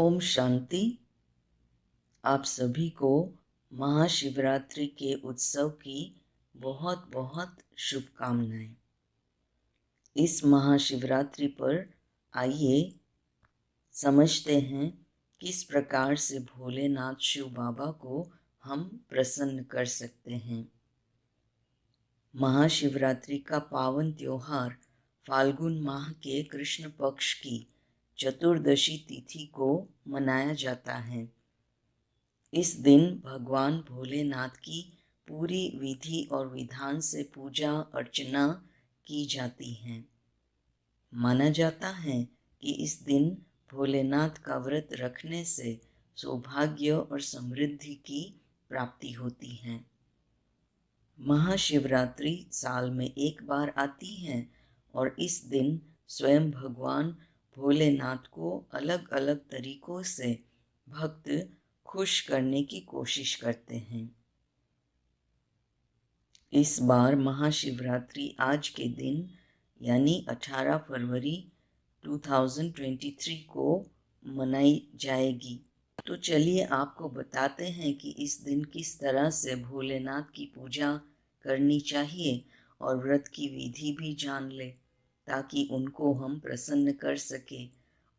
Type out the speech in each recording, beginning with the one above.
ओम शांति। आप सभी को महाशिवरात्रि के उत्सव की बहुत बहुत शुभकामनाएं। इस महाशिवरात्रि पर आइए समझते हैं किस प्रकार से भोलेनाथ शिव बाबा को हम प्रसन्न कर सकते हैं। महाशिवरात्रि का पावन त्योहार फाल्गुन माह के कृष्ण पक्ष की चतुर्दशी तिथि को मनाया जाता है। इस दिन भगवान भोलेनाथ की पूरी विधि और विधान से पूजा अर्चना की जाती है। माना जाता है कि इस दिन भोलेनाथ का व्रत रखने से सौभाग्य और समृद्धि की प्राप्ति होती है। महाशिवरात्रि साल में एक बार आती है और इस दिन स्वयं भगवान भोलेनाथ को अलग अलग तरीकों से भक्त खुश करने की कोशिश करते हैं। इस बार महाशिवरात्रि आज के दिन यानी 18 फरवरी 2023 को मनाई जाएगी। तो चलिए आपको बताते हैं कि इस दिन किस तरह से भोलेनाथ की पूजा करनी चाहिए और व्रत की विधि भी जान ले, ताकि उनको हम प्रसन्न कर सके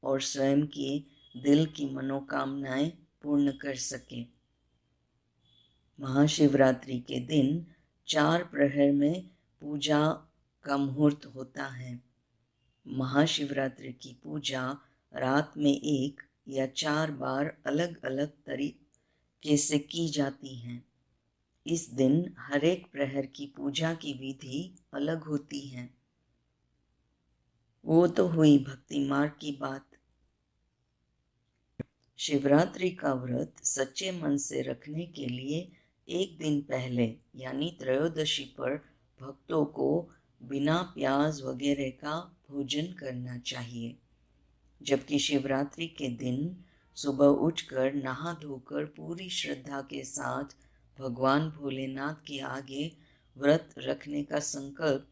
और स्वयं के दिल की मनोकामनाएं पूर्ण कर सके। महाशिवरात्रि के दिन 4 प्रहर में पूजा का मुहूर्त होता है। महाशिवरात्रि की पूजा रात में 1 या 4 बार अलग अलग तरीके से की जाती है। इस दिन हर एक प्रहर की पूजा की विधि अलग होती है। वो तो हुई भक्ति मार्ग की बात। शिवरात्रि का व्रत सच्चे मन से रखने के लिए एक दिन पहले यानी त्रयोदशी पर भक्तों को बिना प्याज वगैरह का भोजन करना चाहिए, जबकि शिवरात्रि के दिन सुबह उठकर नहा धोकर पूरी श्रद्धा के साथ भगवान भोलेनाथ के आगे व्रत रखने का संकल्प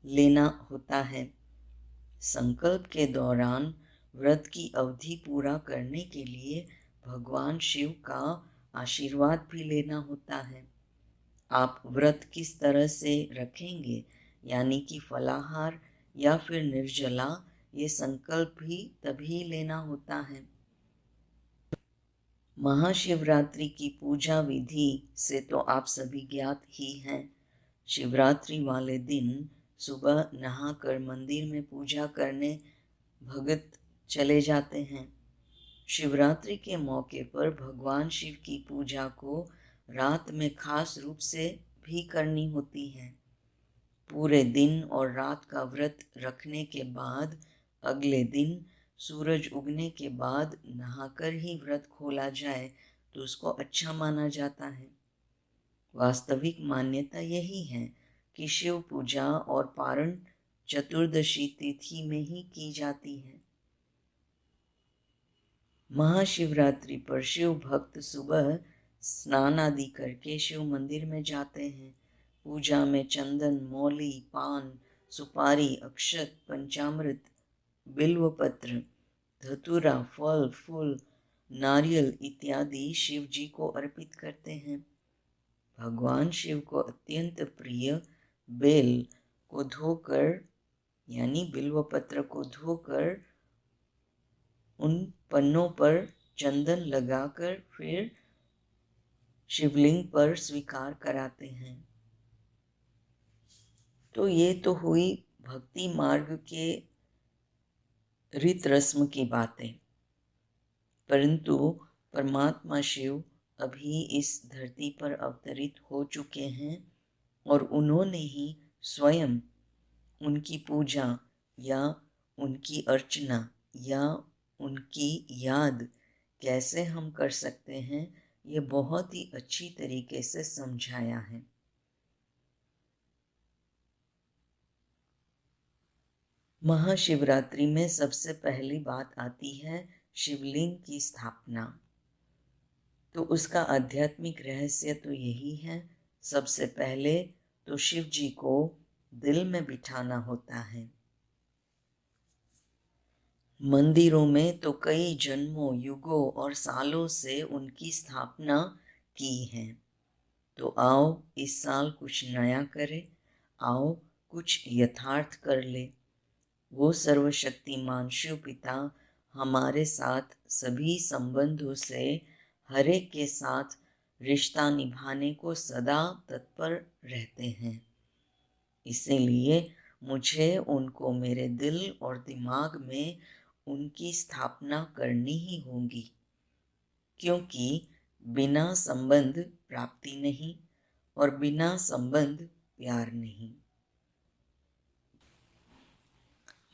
लेना होता है। संकल्प के दौरान व्रत की अवधि पूरा करने के लिए भगवान शिव का आशीर्वाद भी लेना होता है। आप व्रत किस तरह से रखेंगे यानी कि फलाहार या फिर निर्जला, ये संकल्प भी तभी लेना होता है। महाशिवरात्रि की पूजा विधि से तो आप सभी ज्ञात ही हैं। शिवरात्रि वाले दिन सुबह नहाकर मंदिर में पूजा करने भगत चले जाते हैं। शिवरात्रि के मौके पर भगवान शिव की पूजा को रात में खास रूप से भी करनी होती है। पूरे दिन और रात का व्रत रखने के बाद अगले दिन सूरज उगने के बाद नहाकर ही व्रत खोला जाए तो उसको अच्छा माना जाता है। वास्तविक मान्यता यही है कि शिव पूजा और पारण चतुर्दशी तिथि में ही की जाती है। महाशिवरात्रि पर शिव भक्त सुबह स्नान आदि करके शिव मंदिर में जाते हैं। पूजा में चंदन, मौली, पान, सुपारी, अक्षत, पंचामृत, बिल्वपत्र, धतूरा, फल, फूल, नारियल इत्यादि शिव जी को अर्पित करते हैं। भगवान शिव को अत्यंत प्रिय बेल को धोकर यानी बिल्वपत्र को धोकर उन पन्नों पर चंदन लगाकर फिर शिवलिंग पर स्वीकार कराते हैं। तो ये तो हुई भक्ति मार्ग के रीत रस्म की बातें, परंतु परमात्मा शिव अभी इस धरती पर अवतरित हो चुके हैं और उन्होंने ही स्वयं उनकी पूजा या उनकी अर्चना या उनकी याद कैसे हम कर सकते हैं, ये बहुत ही अच्छी तरीके से समझाया है। महाशिवरात्रि में सबसे पहली बात आती है शिवलिंग की स्थापना। तो उसका आध्यात्मिक रहस्य तो यही है, सबसे पहले तो शिव जी को दिल में बिठाना होता है। मंदिरों में तो कई जन्मों, युगों और सालों से उनकी स्थापना की है। तो आओ इस साल कुछ नया करें, आओ कुछ यथार्थ कर ले। वो सर्वशक्तिमान शिव पिता हमारे साथ सभी संबंधों से हर एक के साथ रिश्ता निभाने को सदा तत्पर रहते हैं। इसीलिए मुझे उनको मेरे दिल और दिमाग में उनकी स्थापना करनी ही होगी, क्योंकि बिना संबंध प्राप्ति नहीं और बिना संबंध प्यार नहीं।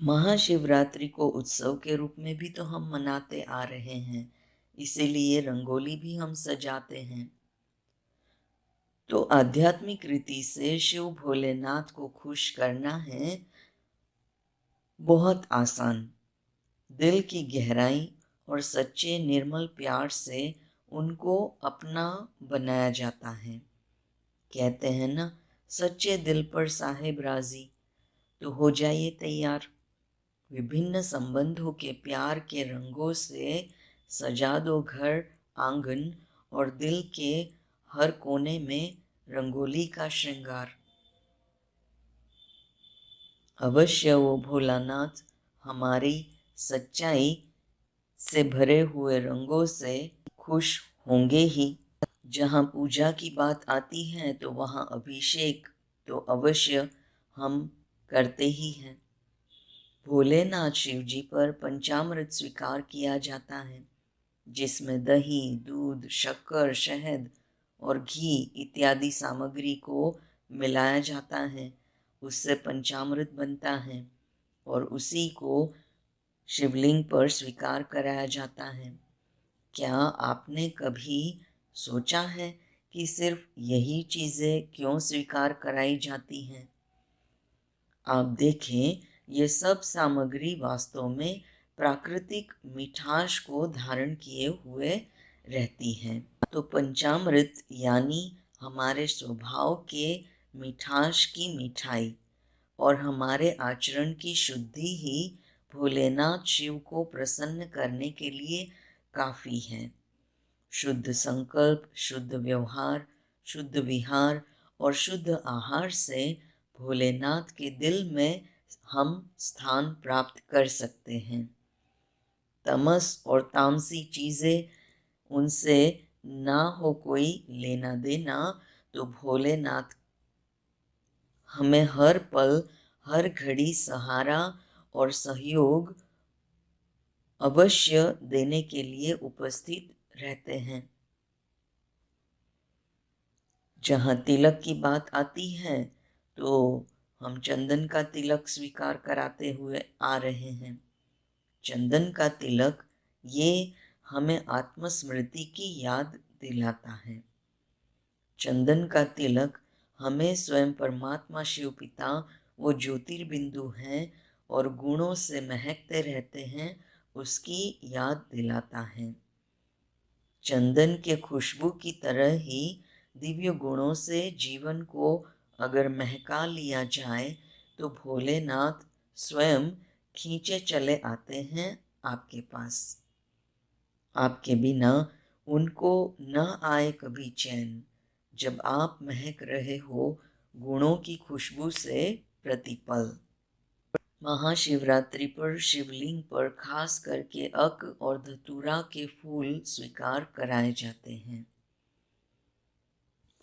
महाशिवरात्रि को उत्सव के रूप में भी तो हम मनाते आ रहे हैं, इसीलिए रंगोली भी हम सजाते हैं। तो आध्यात्मिक रीति से शिव भोलेनाथ को खुश करना है बहुत आसान। दिल की गहराई और सच्चे निर्मल प्यार से उनको अपना बनाया जाता है। कहते हैं ना, सच्चे दिल पर साहेब राजी। तो हो जाइए तैयार, विभिन्न संबंधों के प्यार के रंगों से सजा दो घर, आंगन और दिल के हर कोने में रंगोली का श्रृंगार। अवश्य वो भोलानाथ हमारी सच्चाई से भरे हुए रंगों से खुश होंगे ही। जहाँ पूजा की बात आती है तो वहाँ अभिषेक तो अवश्य हम करते ही हैं। भोलेनाथ शिव जी पर पंचामृत स्वीकार किया जाता है, जिसमें दही, दूध, शक्कर, शहद और घी इत्यादि सामग्री को मिलाया जाता है। उससे पंचामृत बनता है और उसी को शिवलिंग पर स्वीकार कराया जाता है। क्या आपने कभी सोचा है कि सिर्फ यही चीज़ें क्यों स्वीकार कराई जाती हैं? आप देखें, ये सब सामग्री वास्तव में प्राकृतिक मिठास को धारण किए हुए रहती हैं। तो पंचामृत यानी हमारे स्वभाव के मिठास की मिठाई और हमारे आचरण की शुद्धि ही भोलेनाथ शिव को प्रसन्न करने के लिए काफ़ी है। शुद्ध संकल्प, शुद्ध व्यवहार, शुद्ध विहार और शुद्ध आहार से भोलेनाथ के दिल में हम स्थान प्राप्त कर सकते हैं। तमस और तामसी चीज़ें, उनसे ना हो कोई लेना देना, तो भोलेनाथ हमें हर पल हर घड़ी सहारा और सहयोग अवश्य देने के लिए उपस्थित रहते हैं। जहाँ तिलक की बात आती है तो हम चंदन का तिलक स्वीकार कराते हुए आ रहे हैं। चंदन का तिलक ये हमें आत्मस्मृति की याद दिलाता है। चंदन का तिलक हमें स्वयं परमात्मा शिव पिता वो ज्योतिर्बिंदु हैं और गुणों से महकते रहते हैं, उसकी याद दिलाता है। चंदन के खुशबू की तरह ही दिव्य गुणों से जीवन को अगर महका लिया जाए तो भोलेनाथ स्वयं खींचे चले आते हैं आपके पास। आपके बिना उनको न आए कभी चैन, जब आप महक रहे हो गुणों की खुशबू से प्रतिपल। महाशिवरात्रि पर शिवलिंग पर खास करके अक और धतूरा के फूल स्वीकार कराए जाते हैं।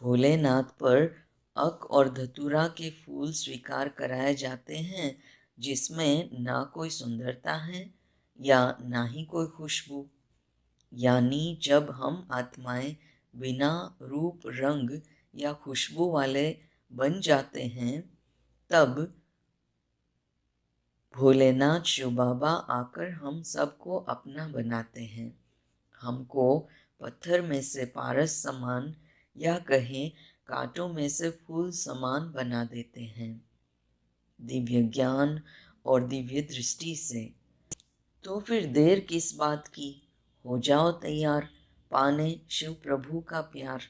भोलेनाथ पर अक और धतूरा के फूल स्वीकार कराए जाते हैं, जिसमें ना कोई सुंदरता है या ना ही कोई खुशबू। यानी जब हम आत्माएं बिना रूप, रंग या खुशबू वाले बन जाते हैं, तब भोलेनाथ शिव बाबा आकर हम सबको अपना बनाते हैं। हमको पत्थर में से पारस समान या कहें कांटों में से फूल समान बना देते हैं, दिव्य ज्ञान और दिव्य दृष्टि से। तो फिर देर किस बात की, हो जाओ तैयार पाने शिव प्रभु का प्यार।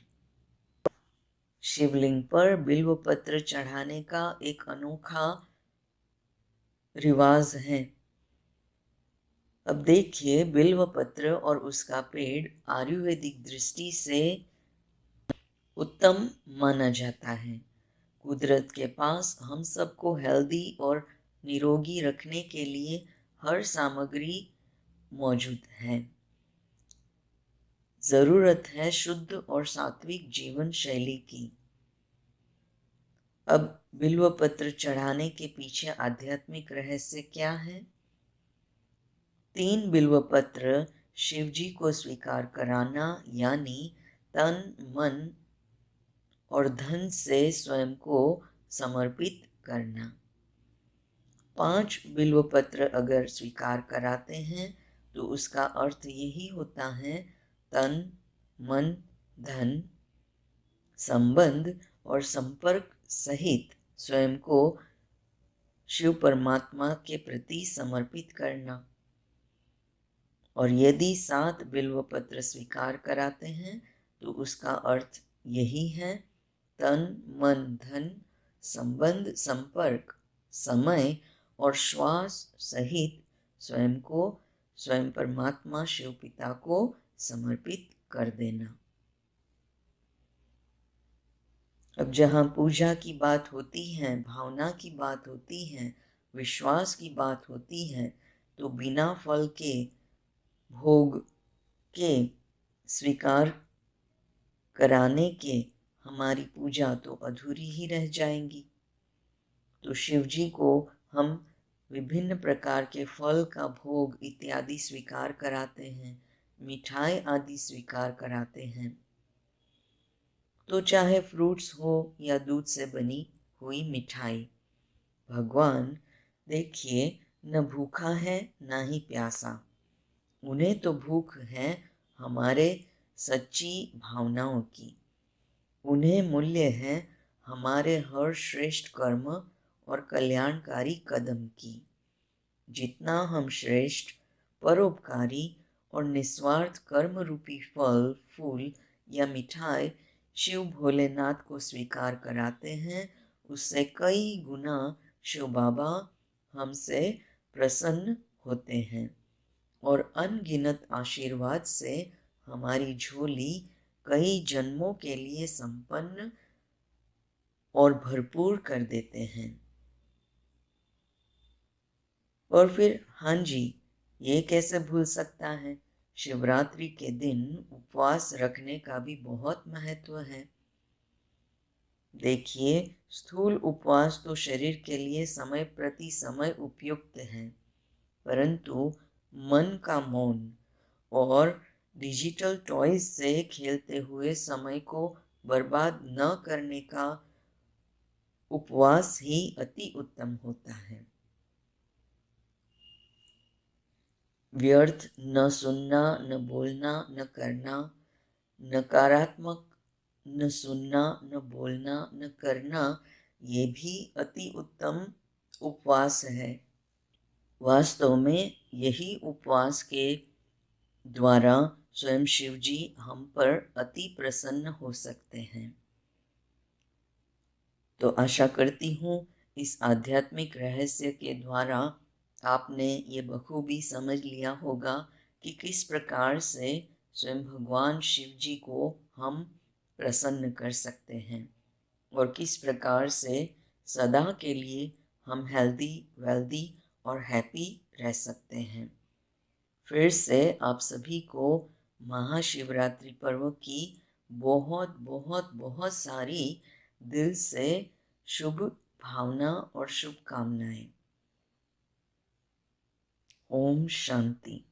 शिवलिंग पर बिल्व पत्र चढ़ाने का एक अनोखा रिवाज है। अब देखिए, बिल्व पत्र और उसका पेड़ आयुर्वेदिक दृष्टि से उत्तम माना जाता है। कुदरत के पास हम सबको हेल्दी और निरोगी रखने के लिए हर सामग्री मौजूद है। जरूरत है शुद्ध और सात्विक जीवन शैली की। अब बिल्व पत्र चढ़ाने के पीछे आध्यात्मिक रहस्य क्या है? 3 बिल्व पत्र शिव जी को स्वीकार कराना, यानी तन, मन और धन से स्वयं को समर्पित करना। 5 बिल्व पत्र अगर स्वीकार कराते हैं तो उसका अर्थ यही होता है, तन, मन, धन, संबंध और संपर्क सहित स्वयं को शिव परमात्मा के प्रति समर्पित करना। और यदि 7 बिल्व पत्र स्वीकार कराते हैं तो उसका अर्थ यही है, तन, मन, धन, संबंध, संपर्क, समय और श्वास सहित स्वयं को स्वयं परमात्मा शिव पिता को समर्पित कर देना। अब जहाँ पूजा की बात होती है, भावना की बात होती है, विश्वास की बात होती है, तो बिना फल के भोग के स्वीकार कराने के हमारी पूजा तो अधूरी ही रह जाएंगी। तो शिव जी को हम विभिन्न प्रकार के फल का भोग इत्यादि स्वीकार कराते हैं, मिठाई आदि स्वीकार कराते हैं। तो चाहे फ्रूट्स हो या दूध से बनी हुई मिठाई, भगवान देखिए न भूखा है न ही प्यासा। उन्हें तो भूख है हमारे सच्ची भावनाओं की। उन्हें मूल्य है हमारे हर श्रेष्ठ कर्म और कल्याणकारी कदम की। जितना हम श्रेष्ठ, परोपकारी और निस्वार्थ कर्म रूपी फल, फूल या मिठाई शिव भोलेनाथ को स्वीकार कराते हैं, उससे कई गुना शिव बाबा हमसे प्रसन्न होते हैं और अनगिनत आशीर्वाद से हमारी झोली कई जन्मों के लिए संपन्न और भरपूर कर देते हैं। और फिर हाँ जी, ये कैसे भूल सकता है, शिवरात्रि के दिन उपवास रखने का भी बहुत महत्व है। देखिए, स्थूल उपवास तो शरीर के लिए समय प्रति समय उपयुक्त है, परंतु मन का मौन और डिजिटल टॉयज से खेलते हुए समय को बर्बाद न करने का उपवास ही अति उत्तम होता है। व्यर्थ न सुनना, न बोलना, न करना, नकारात्मक न सुनना, न बोलना, न करना, ये भी अति उत्तम उपवास है। वास्तव में यही उपवास के द्वारा स्वयं शिव जी हम पर अति प्रसन्न हो सकते हैं। तो आशा करती हूँ इस आध्यात्मिक रहस्य के द्वारा आपने ये बखूबी समझ लिया होगा कि किस प्रकार से स्वयं भगवान शिव जी को हम प्रसन्न कर सकते हैं और किस प्रकार से सदा के लिए हम हेल्दी, वेल्दी और हैप्पी रह सकते हैं। फिर से आप सभी को महाशिवरात्रि पर्व की बहुत बहुत बहुत सारी दिल से शुभ भावना और शुभकामनाएं। ओम शांति।